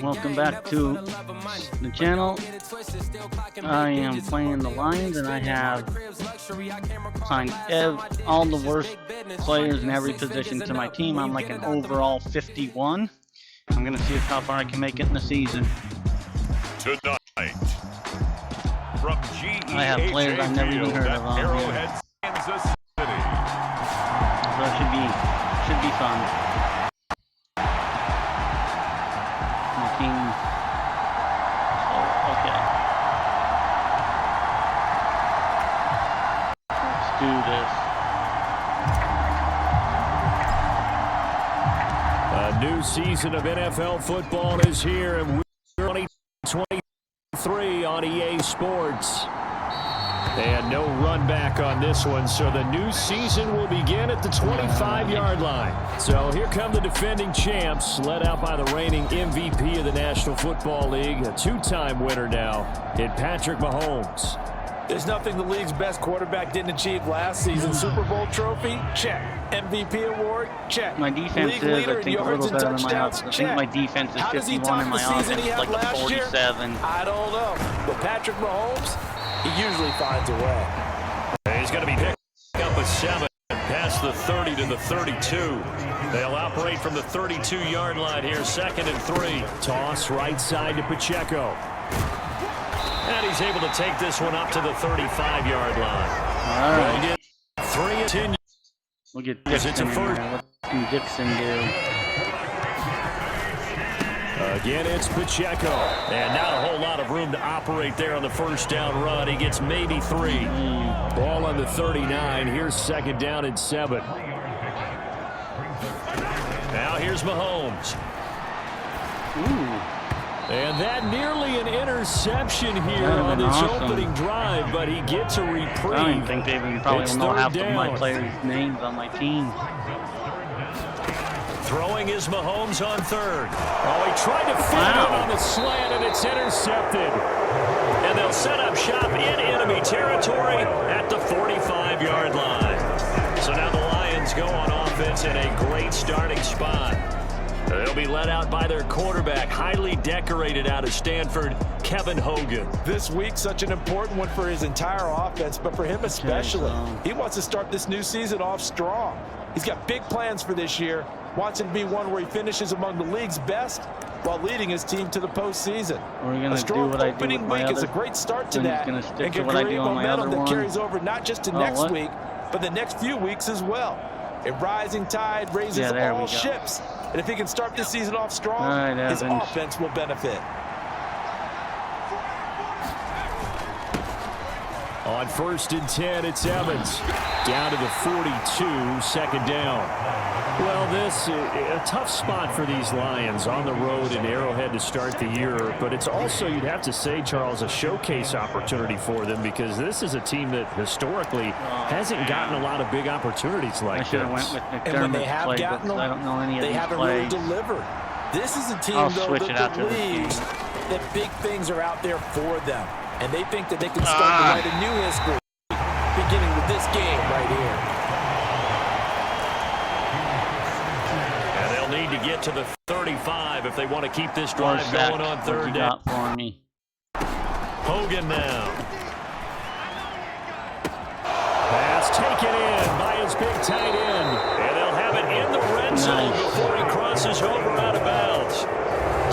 Welcome back to the channel. I am playing the Lions, and I have signed all the worst players in every position to my team. I'm like an overall 51. I'm going to see how far I can make it in the season. Tonight, from I have players I've never even heard of on here. So it should be fun. My team. So, okay. Let's do this. A new season of NFL football is here, and we're 2023 on EA Sports. And no run back on this one, so the new season will begin at the 25-yard line. So here come the defending champs, led out by the reigning MVP of the National Football League, a two-time winner now in Patrick Mahomes. There's nothing the league's best quarterback didn't achieve last season. Super Bowl trophy? Check. MVP award? Check. My defense is, I think, a little better than my offense. I think my defense is 51 and my offense is like a 47. I don't know. But Patrick Mahomes, he usually finds a way. He's going to be picked up a 7 past the 30 to the 32. They'll operate from the 32-yard line here, 2nd and 3. Toss right side to Pacheco. And he's able to take this one up to the 35-yard line. All right. We'll get 3 and 10. We'll get Dixon in there. What can Dixon do? Again, it's Pacheco. And not a whole lot of room to operate there on the first down run. He gets maybe 3. Ball on the 39. Here's 2nd down and 7. Now here's Mahomes. Ooh. And that nearly an interception here on this opening drive, but he gets a reprieve. I don't even think they even probably know half of my players' names on my team. Throwing is Mahomes on 3rd. Oh, he tried to fit it on the slant, and it's intercepted. And they'll set up shop in enemy territory at the 45-yard line. So now the Lions go on offense in a great starting spot. They'll be led out by their quarterback, highly decorated out of Stanford, Kevin Hogan. This week, such an important one for his entire offense, but for him especially. He wants to start this new season off strong. He's got big plans for this year. Wants it to be one where he finishes among the league's best while leading his team to the postseason. A strong opening week is a great start to that, and can create momentum that carries over not just to next week, but the next few weeks as well. A rising tide raises all ships, and if he can start this season off strong, his offense will benefit. On 1st and 10, it's Evans. Down to the 42, 2nd down. Well, this is a tough spot for these Lions on the road in Arrowhead to start the year, but it's also, you'd have to say, Charles, a showcase opportunity for them, because this is a team that historically hasn't gotten a lot of big opportunities like this. I should have went with McDermott's and when they have gotten them, I don't know any of they these haven't plays. really delivered. This is a team, though, that believes that big things are out there for them, and they think that they can start to write a new history, beginning with this game right here. Need to get to the 35 if they want to keep this drive going on 3rd down. For me. Hogan now. Pass taken in by his big tight end. And they'll have it in the red zone before he crosses over out of bounds.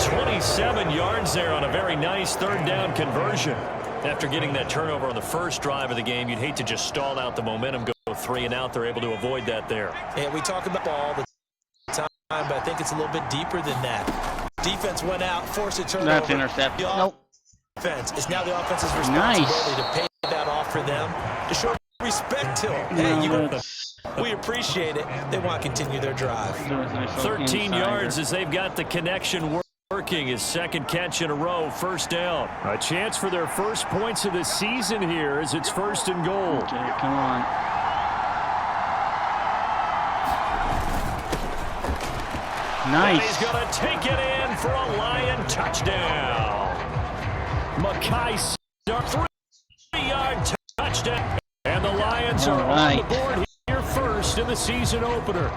27 yards there on a very nice 3rd down conversion. After getting that turnover on the first drive of the game, you'd hate to just stall out the momentum, go 3 and out. They're able to avoid that there. And we talk about all the time, but I think it's a little bit deeper than that. Defense went out, forced a turnover. That's intercepted. Nope. It's now the offense's responsibility to pay that off for them, to show respect to them. Hey, we appreciate it. They want to continue their drive. 13 yards as they've got the connection working. His 2nd catch in a row, 1st down. A chance for their first points of the season here as it's 1st and goal. Okay, come on. Nice. And he's going to take it in for a Lion touchdown. Mackay, 3-yard touchdown. And the Lions are on the board here first in the season opener.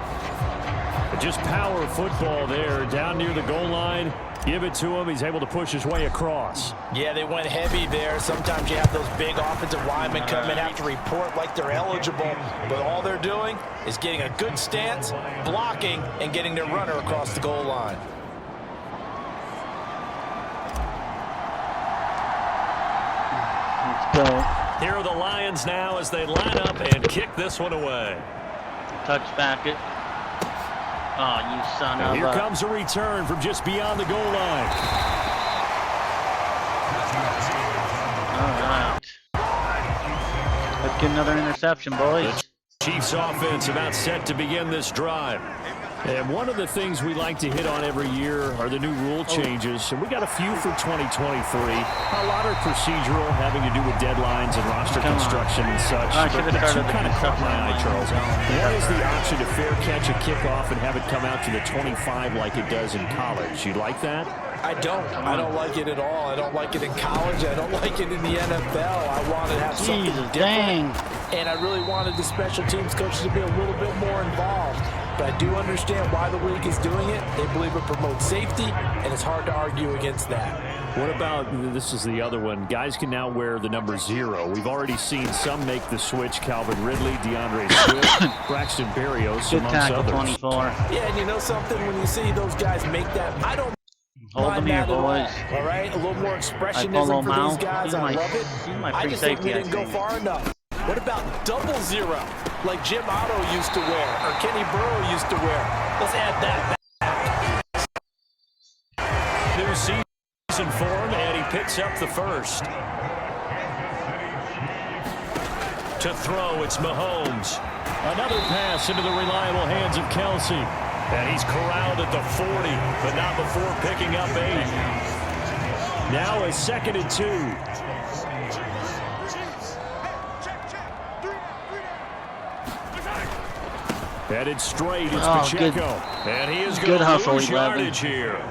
Just power football there, down near the goal line. Give it to him. He's able to push his way across. Yeah, they went heavy there. Sometimes you have those big offensive linemen come in, have to report like they're eligible, but all they're doing is getting a good stance, blocking, and getting their runner across the goal line. Let's go. Here are the Lions now as they line up and kick this one away. Touchback it. Oh, you son of a... Here comes a return from just beyond the goal line. All right. Let's get another interception, boys. The Chiefs offense about set to begin this drive. And one of the things we like to hit on every year are the new rule changes. And we got a few for 2023. A lot are procedural, having to do with deadlines and roster construction and such. But two kind of caught my eye, Charles. One is the option to fair catch a kickoff and have it come out to the 25 like it does in college. You like that? I don't. I don't like it at all. I don't like it in college. I don't like it in the NFL. I want to have something different. And I really wanted the special teams coaches to be a little bit more involved. But I do understand why the league is doing it. They believe it promotes safety, and it's hard to argue against that. What about, this is the other one, guys can now wear the number 0. We've already seen some make the switch. Calvin Ridley, DeAndre Swift, Braxton Berrios, amongst others. 24. Yeah, and you know something? When you see those guys make that, I don't mind that at all. All right? A little more expressionism for these guys. I love it. I just think we didn't go far enough. What about double 0, like Jim Otto used to wear, or Kenny Burrow used to wear? Let's add that back. New season for him, and he picks up the first. To throw, it's Mahomes. Another pass into the reliable hands of Kelsey. And he's corralled at the 40, but not before picking up 8. Now a 2nd and 2. Headed straight, it's Pacheco. And he is going to lose yardage here.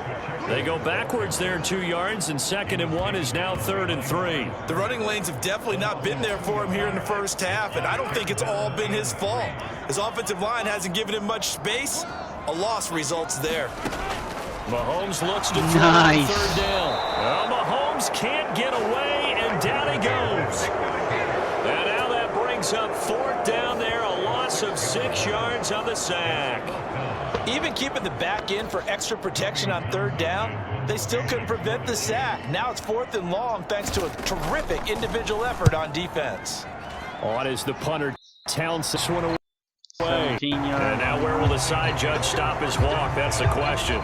They go backwards there 2 yards, and 2nd and 1 is now 3rd and 3. The running lanes have definitely not been there for him here in the first half, and I don't think it's all been his fault. His offensive line hasn't given him much space. A loss results there. Mahomes looks to throw on 3rd down. Well, Mahomes can't get away, and down he goes. And now that brings up 4th down there, a loss of 6 yards on the sack. Even keeping the back in for extra protection on 3rd down, they still couldn't prevent the sack. Now it's 4th and long thanks to a terrific individual effort on defense. On is the punter, Townsend. This one away. 17 yards. And now where will the side judge stop his walk? That's the question.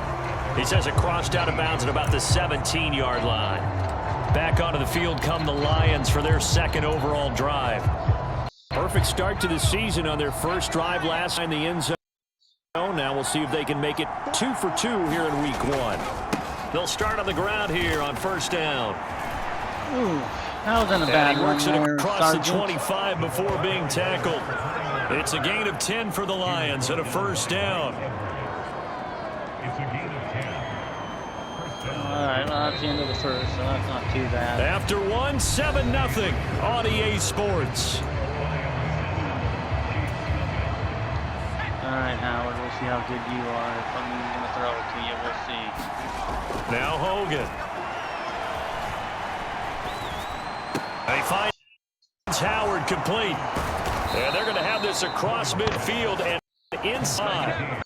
He says it crossed out of bounds at about the 17-yard line. Back onto the field come the Lions for their 2nd overall drive. Perfect start to the season on their first drive last night in the end zone. Now we'll see if they can make it 2 for 2 here in week 1. They'll start on the ground here on 1st down. Ooh, that wasn't a bad one. He works it across the 25 before being tackled. It's a gain of 10 for the Lions and a 1st down. All right, well, that's the end of the first, so that's not too bad. After 1, 7-0 on EA Sports. All right, Howard, we'll see how good you are. If I'm going to throw it to you, we'll see. Now Hogan. He finds Howard complete. And they're going to have this across midfield and inside.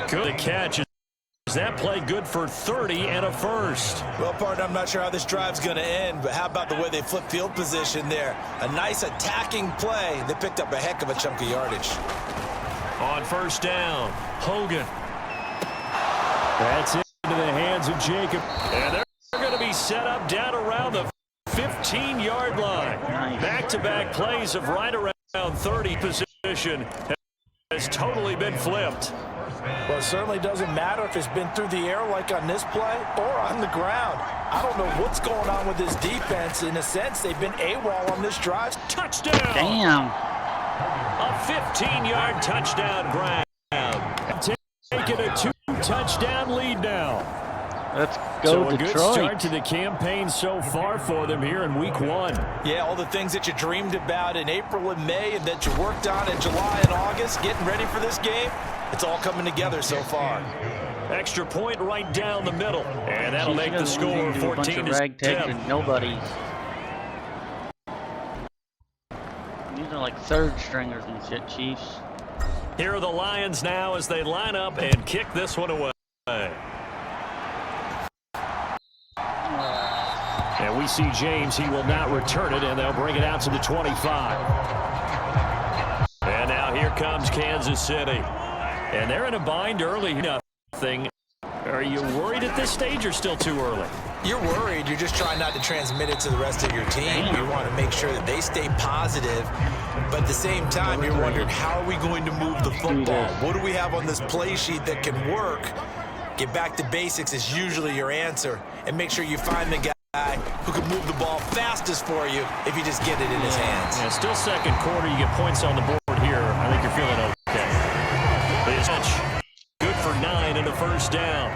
Good catch. Is that play good for 30 and a 1st? Well, partner, I'm not sure how this drive's going to end, but how about the way they flip field position there? A nice attacking play. They picked up a heck of a chunk of yardage. On 1st down, Hogan. That's into the hands of Jacob. And they're going to be set up down around the 15-yard line. Back-to-back plays of right around 30 position has totally been flipped. Well, it certainly doesn't matter if it's been through the air like on this play or on the ground. I don't know what's going on with this defense. In a sense, they've been AWOL on this drive. Touchdown! Damn. A 15-yard touchdown grab. Taking a 2-touchdown lead now. Let's go, so a Detroit. Good start to the campaign so far for them here in week 1. Yeah, all the things that you dreamed about in April and May and that you worked on in July and August, getting ready for this game, It's all coming together so far. Extra point right down the middle. And that'll make the score 14-7. Nobodies. These are like third stringers and shit, Chiefs. Here are the Lions now as they line up and kick this one away. And we see James. He will not return it, and they'll bring it out to the 25. And now here comes Kansas City. And they're in a bind early. Nothing. Are you worried at this stage or still too early? You're worried. You're just trying not to transmit it to the rest of your team. You want to make sure that they stay positive. But at the same time, you're wondering, how are we going to move the football? What do we have on this play sheet that can work? Get back to basics is usually your answer. And make sure you find the guy who can move the ball fastest for you if you just get it in his hands. Yeah, still second quarter. You get points on the board here. I think you're feeling okay. Good for 9 and a first down.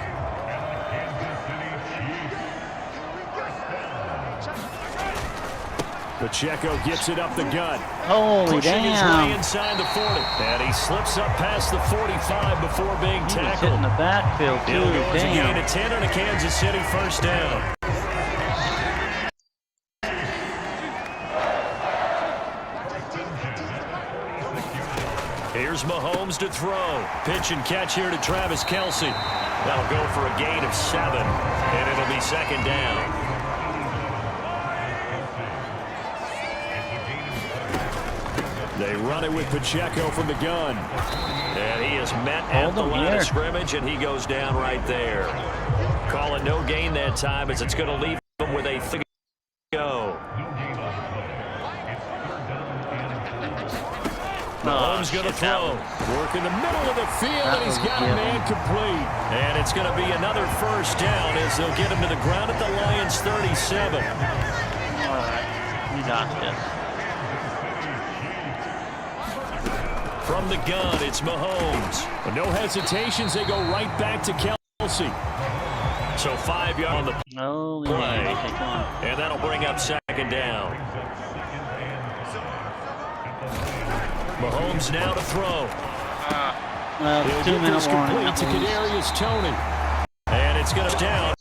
Pacheco gets it up the gut. Holy Pushing his damn. way inside the 40. And he slips up past the 45 before being tackled. In the backfield, too. He'll go as a gain of 10 on a Kansas City first down. Here's Mahomes to throw. Pitch and catch here to Travis Kelce. That'll go for a gain of 7. And it'll be second down. They run it with Pacheco from the gun. And he is met at the line of scrimmage, and he goes down right there. Call it no gain that time, as it's going to leave him with a 3 to go. Mahomes going to throw. Work in the middle of the field, and he's got a man complete. And it's going to be another first down as they'll get him to the ground at the Lions' 37. All right, we got this. From the gun, it's Mahomes. But no hesitations, they go right back to Kelce. So 5 yards on the play. And that'll bring up second down. Mahomes now to throw. 2-minute warning. To Kadarius Toney. And it's going to down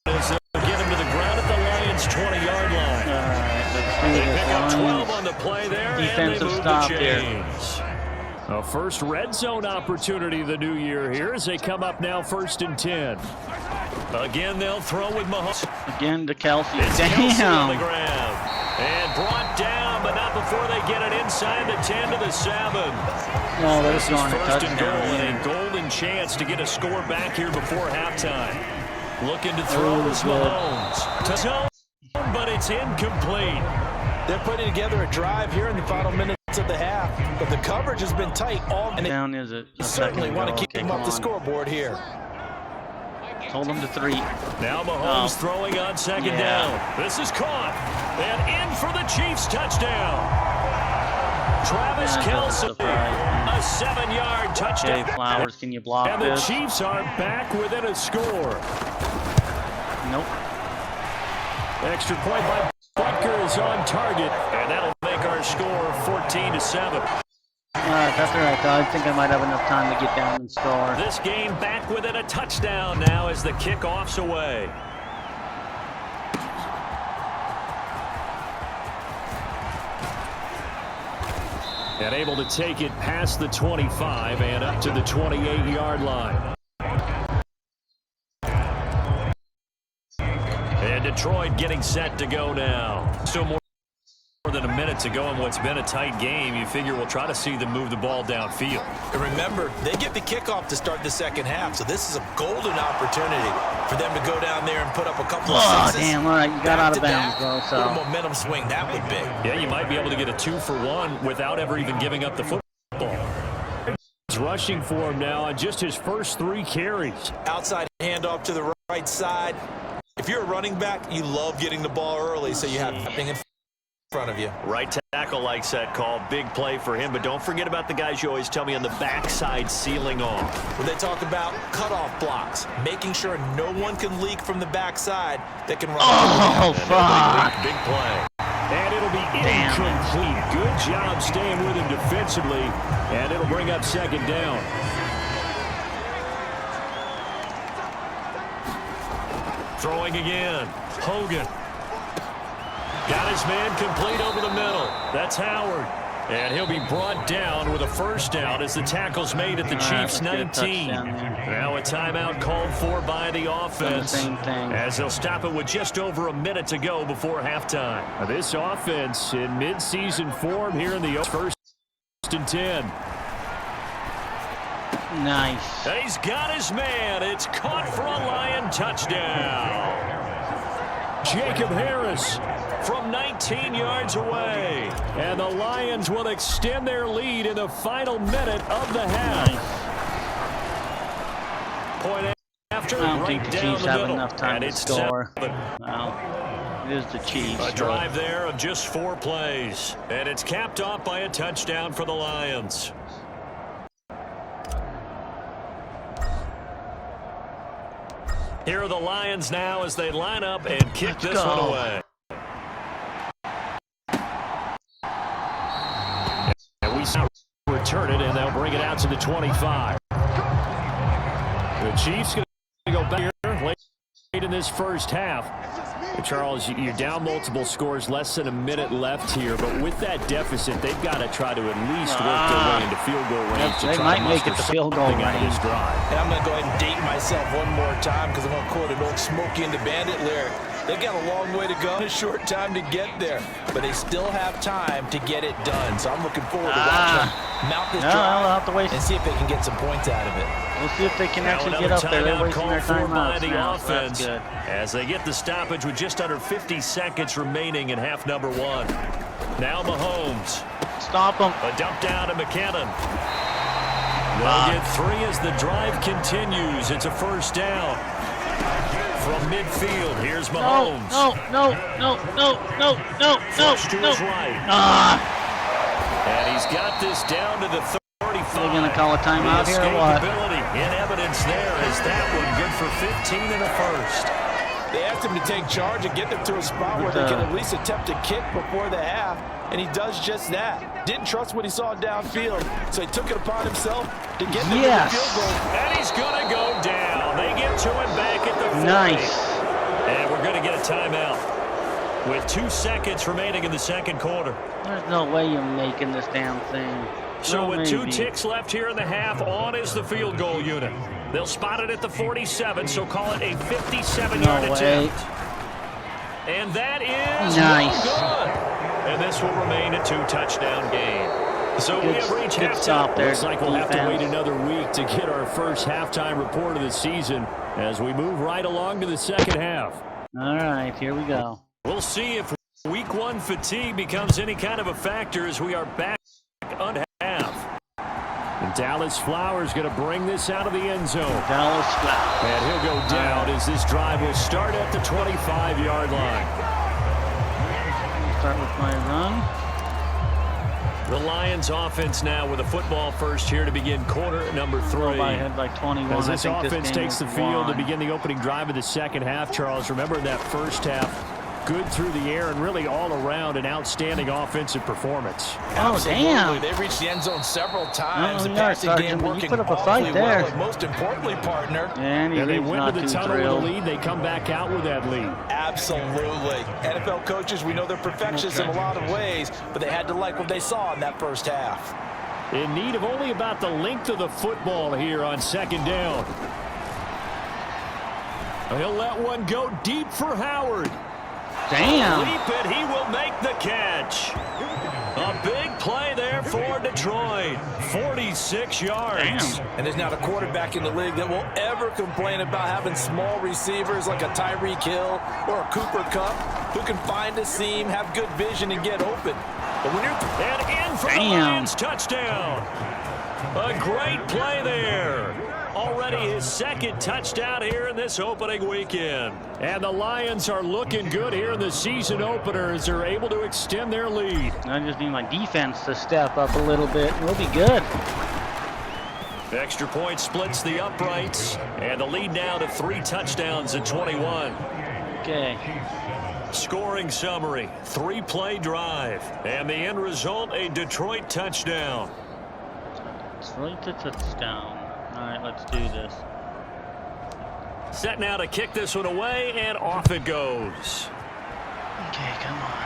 as they'll get him to the ground at the Lions' 20-yard line. They pick up 12 on the play there, Defensive and they move stop the chains. A first red zone opportunity the new year here as they come up now 1st and 10. Again, they'll throw with Mahomes. Again to Kelce. Kelce on the ground. And brought down, but not before they get it inside the 10 to the 7. No, this is first and goal, and a golden chance to get a score back here before halftime. Looking to throw is Mahomes. But it's incomplete. They're putting together a drive here in the final minutes of the half, but the coverage has been tight all game. Down is it? Certainly want to keep him up the scoreboard here. Hold him to 3. Now Mahomes throwing on second down. This is caught. And in for the Chiefs touchdown. Travis Kelce, a 7-yard touchdown. Okay, Flowers, can you block and this? And the Chiefs are back within a score. Nope. Extra point by Butker is on target, and that'll make our score 14-7. That's all right, though. I think I might have enough time to get down and score. This game back within a touchdown now as the kickoff's away. And able to take it past the 25 and up to the 28-yard line. And Detroit getting set to go now. So more than a minute to go in what's been a tight game. You figure we'll try to see them move the ball downfield. And remember, they get the kickoff to start the second half, so this is a golden opportunity for them to go down there and put up a couple of sixes. Damn, all right, you got out of bounds, bro. So. What a momentum swing that would be. Yeah, you might be able to get a 2-for-1 without ever even giving up the football. He's rushing for him now on just his first 3 carries. Outside handoff to the right side. If you're a running back, you love getting the ball early, so you have nothing in front of you. Right tackle likes that call. Big play for him, but don't forget about the guys you always tell me on the backside sealing off. When they talk about cutoff blocks, making sure no one can leak from the backside that can run. Oh, fuck. Big play. And it'll be incomplete. Good job staying with him defensively, and it'll bring up second down. Throwing again. Hogan. Got his man complete over the middle. That's Howard. And he'll be brought down with a first down as the tackle's made at the Chiefs' 19. Now a timeout called for by the offense as they'll stop it with just over a minute to go before halftime. Now this offense in midseason form here in the first and 10. Nice. He's got his man. It's caught for a Lion touchdown. Jacob Harris from 19 yards away. And the Lions will extend their lead in the final minute of the half. Point after, I don't right think the down Chiefs the have middle. enough time and to it's score. 7. Well, it is the Chiefs. A drive there of just 4 plays. And it's capped off by a touchdown for the Lions. Here are the Lions now as they line up and kick this one away. And we return it, and they'll bring it out to the 25. The Chiefs going to go back here late in this first half. Charles, you're down multiple scores, less than a minute left here, but with that deficit, they've got to try to at least work their way into field goal range. They might make it to field goal range. And I'm going to go ahead and date myself one more time because I'm going to quote an old Smokey and the Bandit lyric. They've got a long way to go in a short time to get there, but they still have time to get it done. So I'm looking forward to watching them mount this drive and see if they can get some points out of it. We'll see if they can actually get up there. They're wasting their time out now. Offense as they get the stoppage with just under 50 seconds remaining in half number 1. Now Mahomes. Stop them. A dump down to McKinnon. They'll get 3 as the drive continues. It's a first down. From midfield, here's Mahomes. No. Flush to his right. And he's got this down to the 35. They're going to call a timeout here or what? In evidence there is that one good for 15 in the first. They asked him to take charge and get them to a spot where they can at least attempt a kick before the half, and he does just that. Didn't trust what he saw downfield, so he took it upon himself to get them to the field goal. And he's going to go down. They get to him back at the 40. Nice. And we're going to get a timeout with 2 seconds remaining in the second quarter. There's no way you're making this damn thing. So with 2 ticks left here in the half, on is the field goal unit. They'll spot it at the 47, so call it a 57-yard attempt. And that is nice. Good. And this will remain a 2-touchdown game. So we have reached halftime. Looks like we'll have to wait another week to get our first halftime report of the season as we move right along to the second half. All right, here we go. We'll see if week 1 fatigue becomes any kind of a factor as we are back on half. And Dallas Flowers going to bring this out of the end zone. Dallas Flowers. And he'll go down as this drive will start at the 25-yard line. Start with my run. The Lions offense now with a football first here to begin quarter number 3. By head by 21. As this offense takes the field to begin the opening drive of the second half, Charles, remember that first half, good through the air and really all around an outstanding offensive performance. Oh, damn. They've reached the end zone several times. The passing game working put up a fight there. Well, most importantly, partner. And they went to the tunnel with the lead. They come back out with that lead. Absolutely. NFL coaches, we know they're perfectionists in a lot of ways, but they had to like what they saw in that first half. In need of only about the length of the football here on second down. He'll let one go deep for Howard. Damn. Leap it, he will make the catch. A big play there for Detroit. 46 yards. Damn. And there's not a quarterback in the league that will ever complain about having small receivers like a Tyreek Hill or a Cooper Kupp who can find a seam, have good vision, and get open. But when you're and in for the Lions touchdown. A great play there. Already his second touchdown here in this opening weekend. And the Lions are looking good here in the season opener as they're able to extend their lead. I just need my defense to step up a little bit. We'll be good. Extra point splits the uprights. And the lead now to 3 touchdowns at 21. Okay. Scoring summary, 3-play drive. And the end result, a Detroit touchdown. Detroit to touchdown. All right, let's do this. Set now to kick this one away, and off it goes. Okay, come on.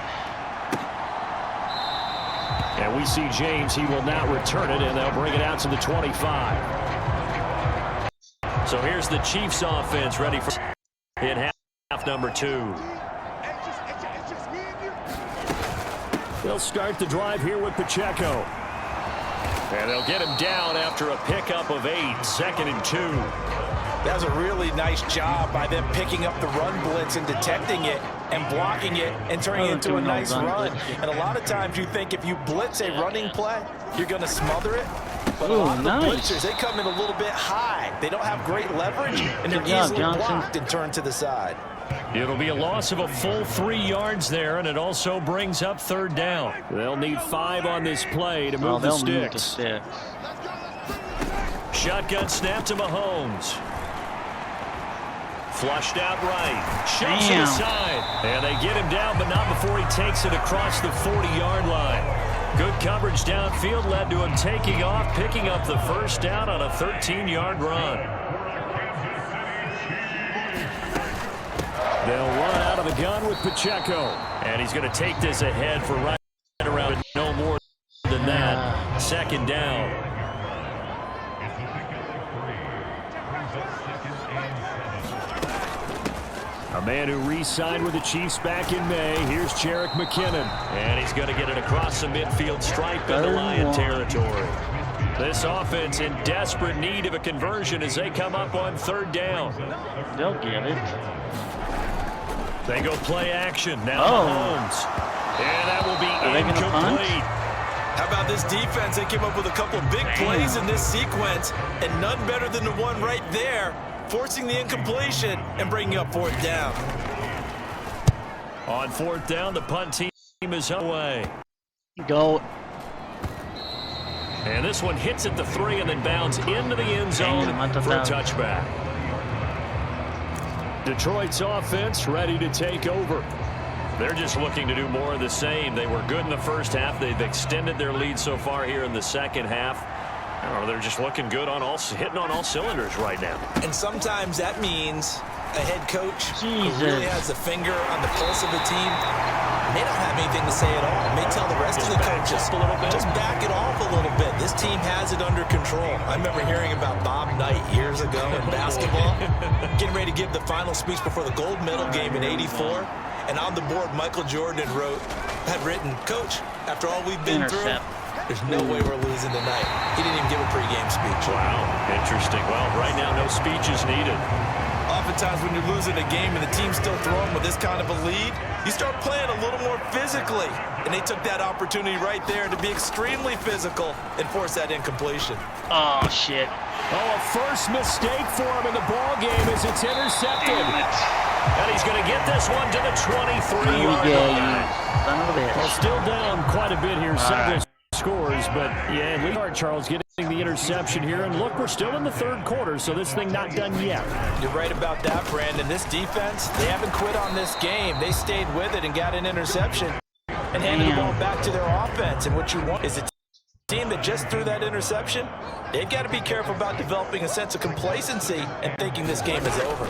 And we see James. He will not return it, and they'll bring it out to the 25. So here's the Chiefs offense ready for in half number 2. They'll start the drive here with Pacheco. And they'll get him down after a pickup of 8, 2nd and 2. That was a really nice job by them picking up the run blitz and detecting it and blocking it and turning it into a nice run. And a lot of times you think if you blitz a running play, you're going to smother it. But a lot of the blitzers, they come in a little bit high. They don't have great leverage, and they're easily blocked and turned to the side. It'll be a loss of a full 3 yards there, and it also brings up 3rd down. They'll need 5 on this play to move the sticks. Shotgun snap to Mahomes. Flushed out right. Shoves to the side. And they get him down, but not before he takes it across the 40-yard line. Good coverage downfield led to him taking off, picking up the 1st down on a 13-yard run. They'll run out of the gun with Pacheco. And he's going to take this ahead for right around no more than that. 2nd down. A man who re-signed with the Chiefs back in May. Here's Jerick McKinnon. And he's going to get it across the midfield stripe into Lion territory. This offense in desperate need of a conversion as they come up on 3rd down. They'll get it. They go play action. Now Mahomes. And that will be incomplete. How about this defense? They came up with a couple of big plays in this sequence, and none better than the one right there, forcing the incompletion and bringing up 4th down. On 4th down, the punt team is away. Go. And this one hits at the 3 and then bounds into the end zone for a touchback. Detroit's offense ready to take over. They're just looking to do more of the same. They were good in the 1st half. They've extended their lead so far here in the 2nd half. I don't know, they're just looking good on hitting on all cylinders right now. And sometimes that means a head coach who really has a finger on the pulse of a team may not have anything to say at all. May tell the rest of the coaches, just back it off a little bit. This team has it under control. I remember hearing about Bob Knight years ago in basketball, getting ready to give the final speech before the gold medal game in '84. And on the board, Michael Jordan had written, "Coach, after all we've been through, there's no way we're losing tonight." He didn't even give a pregame speech. Wow, interesting. Well, right now, no speech is needed. Oftentimes when you're losing a game and the team's still throwing with this kind of a lead, you start playing a little more physically. And they took that opportunity right there to be extremely physical and force that incompletion. Oh, shit. Oh, a first mistake for him in the ball game as it's intercepted. And he's going to get this one to the 23-yard line. Son of a bitch. Well, still down quite a bit here. Several scores, but yeah, Leonard Charles getting the interception here. And look, we're still in the 3rd quarter, so this thing not done yet. You're right about that, Brandon. This defense, they haven't quit on this game. They stayed with it and got an interception and handed the ball back to their offense. And what you want is a team that just threw that interception. They've got to be careful about developing a sense of complacency and thinking this game is over.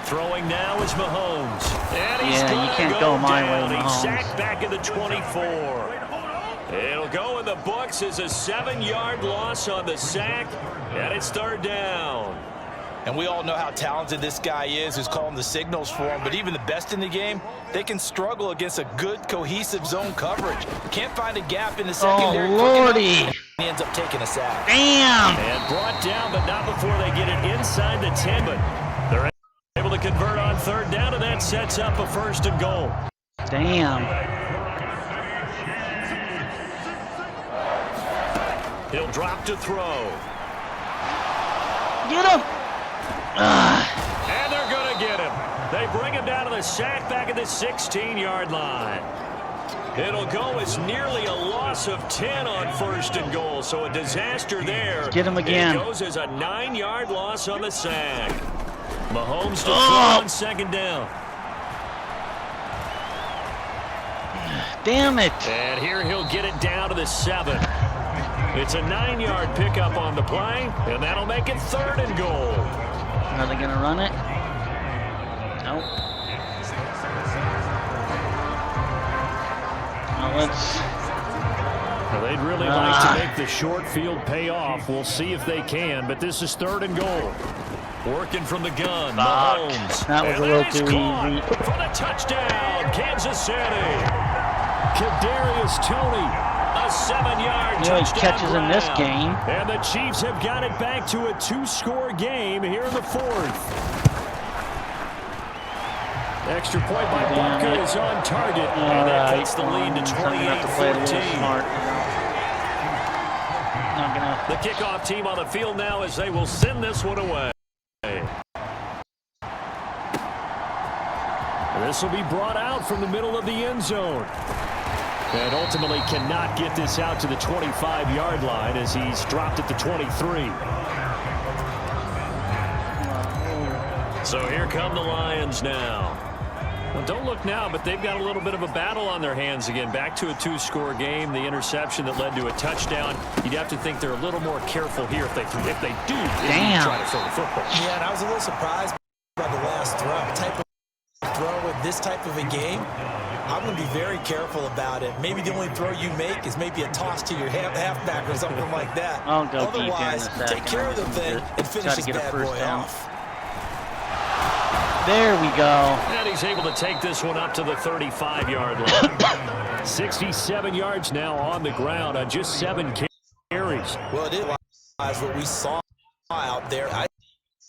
Throwing now is Mahomes. And he's you can't go my way, Mahomes. He's sacked back at the 24. It'll go in the books as a 7-yard loss on the sack, and it's 3rd down. And we all know how talented this guy is who's calling the signals for him, but even the best in the game, they can struggle against a good, cohesive zone coverage. Can't find a gap in the secondary. Oh, Lordy. He ends up taking a sack. Damn. And brought down, but not before they get it inside the 10, but they're able to convert on 3rd down, and that sets up a 1st and goal. Damn. He'll drop to throw. Get him! And they're going to get him. They bring him down to the sack back at the 16-yard line. It'll go as nearly a loss of 10 on 1st and goal, so a disaster there. Get him again. It goes as a 9-yard loss on the sack. Mahomes to throw on 2nd down. Damn it. And here he'll get it down to the 7. It's a 9-yard pickup on the play, and that'll make it 3rd and goal. Are they going to run it? Nope. Well, they'd really like to make the short field pay off. We'll see if they can, but this is 3rd and goal. Working from the gun, Mahomes. That was a little too easy. For the touchdown, Kansas City. Kadarius Toney, a 7-yard touchdown. He catches in this game. And the Chiefs have got it back to a 2-score game here in the 4th. Extra point by Bucker is on target. And that takes the lead to 28-14. The kickoff team on the field now as they will send this one away. This will be brought out from the middle of the end zone. And ultimately cannot get this out to the 25-yard line as he's dropped at the 23. So here come the Lions now. Well, don't look now, but they've got a little bit of a battle on their hands again. Back to a 2-score game. The interception that led to a touchdown. You'd have to think they're a little more careful here if they do try to throw the football. Yeah, and I was a little surprised by the last throw. Type of throw with this type of a game, I'm going to be very careful about it. Maybe the only throw you make is maybe a toss to your halfback or something like that. I'll go Otherwise, take care of the thing and finish this bad boy off. There we go. And he's able to take this one up to the 35-yard line. 67 yards now on the ground on just 7 carries. Well, it is what we saw out there. I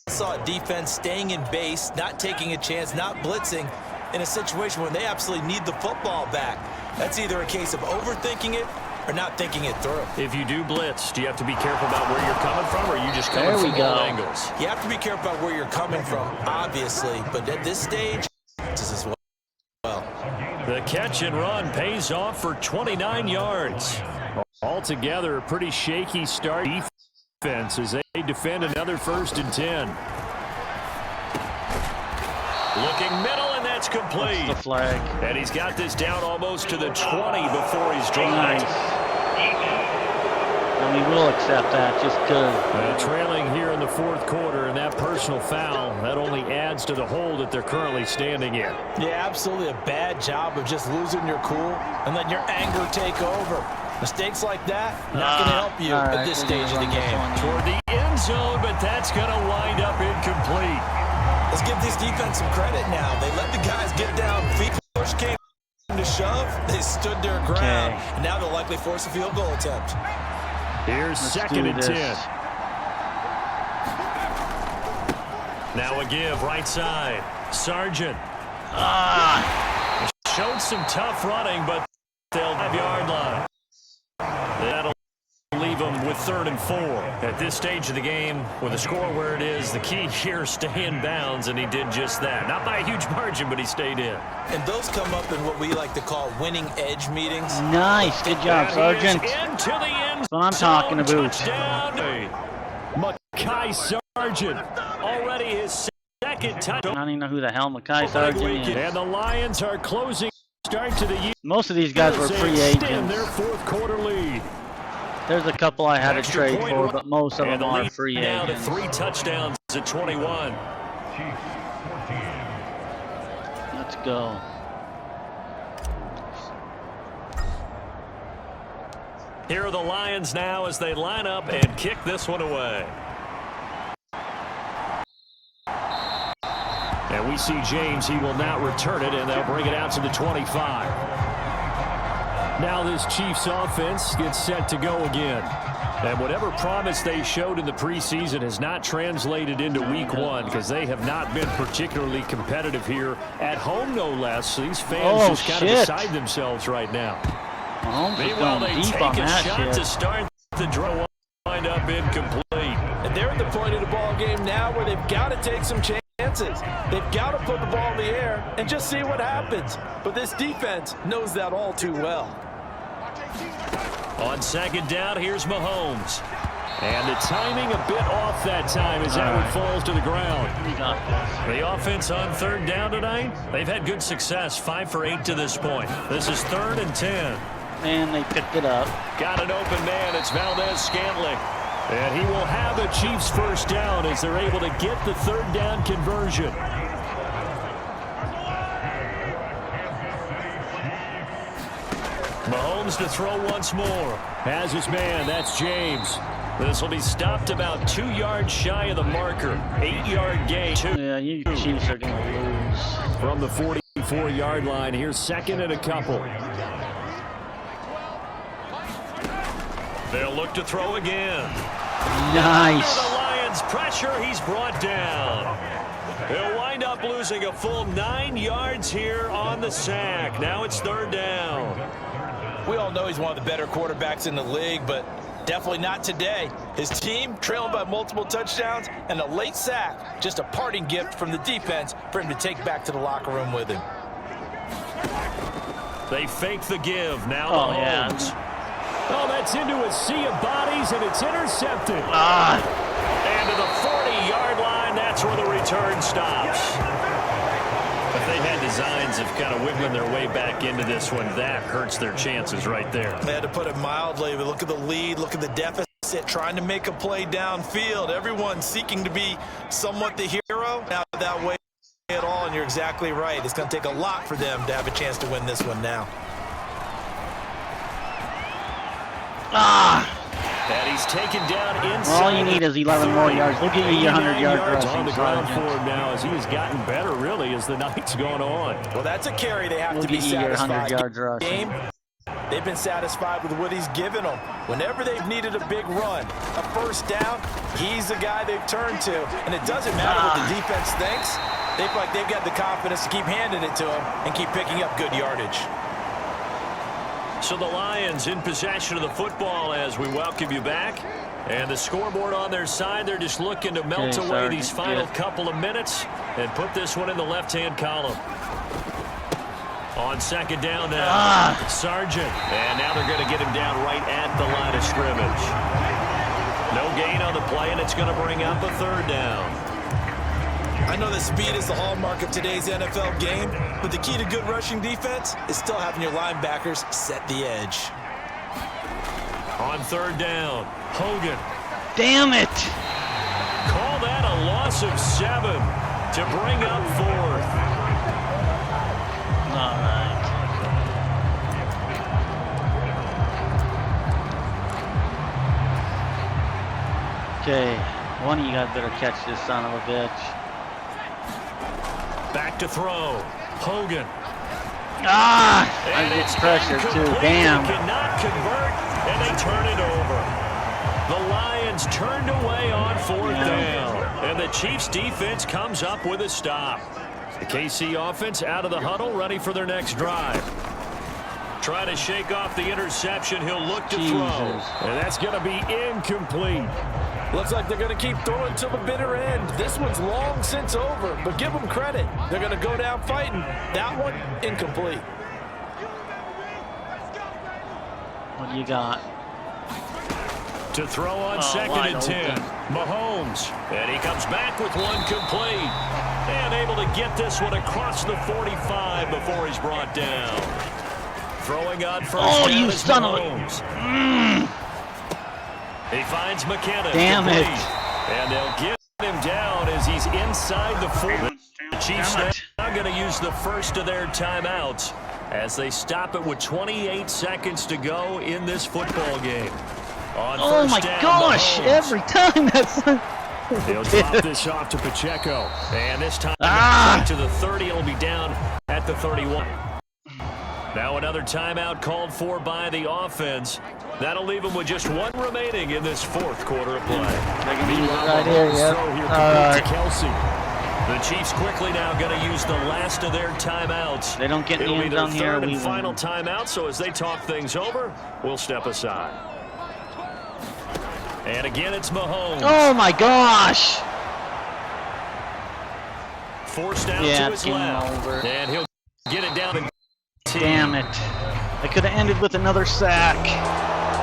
saw a defense staying in base, not taking a chance, not blitzing in a situation where they absolutely need the football back. That's either a case of overthinking it or not thinking it through. If you do blitz, do you have to be careful about where you're coming from, or are you just coming from all angles? You have to be careful about where you're coming from, obviously, but at this stage, this is well. The catch and run pays off for 29 yards. Altogether, a pretty shaky start defense as they defend another 1st and 10. Looking middle, and that's complete. That's the flag. And he's got this down almost to the 20 before he's dropped. And we will accept that just because. Trailing here in the 4th quarter, and that personal foul, that only adds to the hole that they're currently standing in. Yeah, absolutely a bad job of just losing your cool and letting your anger take over. Mistakes like that, not going to help you at this stage of the game. Toward the end zone, but that's going to wind up incomplete. Let's give this defense some credit now. They let the guys get down. Feet push came to shove. They stood their ground. And now they'll likely force a field goal attempt. Here's 2nd and 10. Now a give right side. Sargent. Showed some tough running, but they'll 5-yard line. That'll leave them with 3rd and 4. At this stage of the game, with the score where it is, the key here is stay in bounds, and he did just that. Not by a huge margin, but he stayed in. And those come up in what we like to call winning edge meetings. Nice. Good job, Sargent. Into the end That's what I'm talking about. Touchdown. Mekhi Sargent, already his 2nd touchdown. I don't even know who the hell Mekhi Sargent is. And the Lions are closing start to the year. Most of these guys were free agents. Their 4th quarter lead. There's a couple I had to trade for, but most of them are free agents. Now to 3 touchdowns at 21. Let's go. Here are the Lions now as they line up and kick this one away. And we see James. He will not return it, and they'll bring it out to the 25. Now this Chiefs offense gets set to go again. And whatever promise they showed in the preseason has not translated into week 1 because they have not been particularly competitive here at home, no less. These fans just kind of beside themselves right now. Meanwhile, they take a shot to start the draw, wind up incomplete. And they're at the point of the ball game now where they've got to take some chances. They've got to put the ball in the air and just see what happens. But this defense knows that all too well. On 2nd down, here's Mahomes. And the timing a bit off that time as that one falls to the ground. The offense on 3rd down tonight, they've had good success, 5 for 8 to this point. This is 3rd and 10. And they picked it up. Got an open man. It's Valdez-Scantling. And he will have a Chiefs first down as they're able to get the third down conversion. Mahomes to throw once more. Has his man, that's James. This will be stopped about 2 yards shy of the marker. 8-yard gain. Yeah, you Chiefs are going to lose. From the 44-yard line, here's second and a couple. They'll look to throw again. Nice. The Lions pressure, he's brought down. He'll wind up losing a full 9 yards here on the sack. Now it's third down. We all know he's one of the better quarterbacks in the league, but definitely not today. His team trailing by multiple touchdowns and a late sack. Just a parting gift from the defense for him to take back to the locker room with him. They fake the give. Now Oh, Mahomes. yeah. Oh, that's into a sea of bodies, and it's intercepted. And to the 40-yard line, that's where the return stops. If they had designs of kind of wiggling their way back into this one, that hurts their chances right there. They had to put it mildly, but look at the lead, look at the deficit, trying to make a play downfield. Everyone seeking to be somewhat the hero. Now that way at all, and you're exactly right. It's going to take a lot for them to have a chance to win this one now. And he's taken down inside. All you need is 11 more yards. Look at your 100-yard rush. On the ground for him now as he has gotten better, really, as the night's gone on. Well, that's a carry they have Look to be at your satisfied. 100-yard rush. Game, they've been satisfied with what he's given them. Whenever they've needed a big run, a first down, he's the guy they've turned to. And it doesn't matter what the defense thinks. They feel like they've got the confidence to keep handing it to him and keep picking up good yardage. So the Lions in possession of the football as we welcome you back. And the scoreboard on their side, they're just looking to melt away these final couple of minutes and put this one in the left-hand column. On second down now, Sargent. And now they're going to get him down right at the line of scrimmage. No gain on the play, and it's going to bring up a third down. I know that speed is the hallmark of today's NFL game, but the key to good rushing defense is still having your linebackers set the edge. On third down, Hogan. Damn it! Call that a loss of 7 to bring up fourth. All right. Okay, one of you guys better catch this son of a bitch. Back to throw. Hogan. I get pressure too. Damn. They cannot convert, and they turn it over. The Lions turned away on fourth down, and the Chiefs defense comes up with a stop. The KC offense out of the huddle, ready for their next drive. Trying to shake off the interception. He'll look to throw, and that's going to be incomplete. Looks like they're going to keep throwing till the bitter end. This one's long since over, but give them credit. They're going to go down fighting. That one, incomplete. What do you got? To throw on second and 10. Mahomes. And he comes back with one complete. And able to get this one across the 45 before he's brought down. Throwing on first down. Oh, you son of a... He finds McKinnon. Damn it. And they'll get him down as he's inside the 40. The Chiefs now going to use the first of their timeouts as they stop it with 28 seconds to go in this football game. Oh my gosh, every time that's... He'll drop this off to Pacheco. And this time to the 30. It'll be down at the 31. Now another timeout called for by the offense. That'll leave them with just one remaining in this fourth quarter of play. Right here, yeah. Kelsey. The Chiefs quickly now going to use the last of their timeouts. They don't get the end zone here. Third and final timeout, so as they talk things over, we'll step aside. And again, it's Mahomes. Oh my gosh! Forced out to his left. Over. And he'll get it down. Damn it. I could have ended with another sack.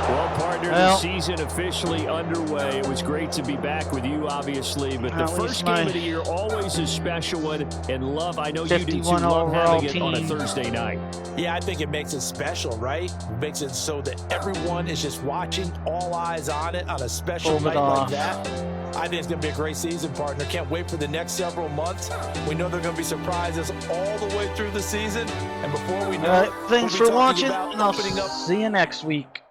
Well, partner, the season officially underway. It was great to be back with you, obviously, but the first game of the year always a special one. And love, I know you do too, love having it on a Thursday night. Yeah, I think it makes it special, right? It makes it so that everyone is just watching, all eyes on it on a special night like that. I think it's going to be a great season, partner. Can't wait for the next several months. We know there are going to be surprises all the way through the season. And before we know it, thanks for watching, and I'll see you next week.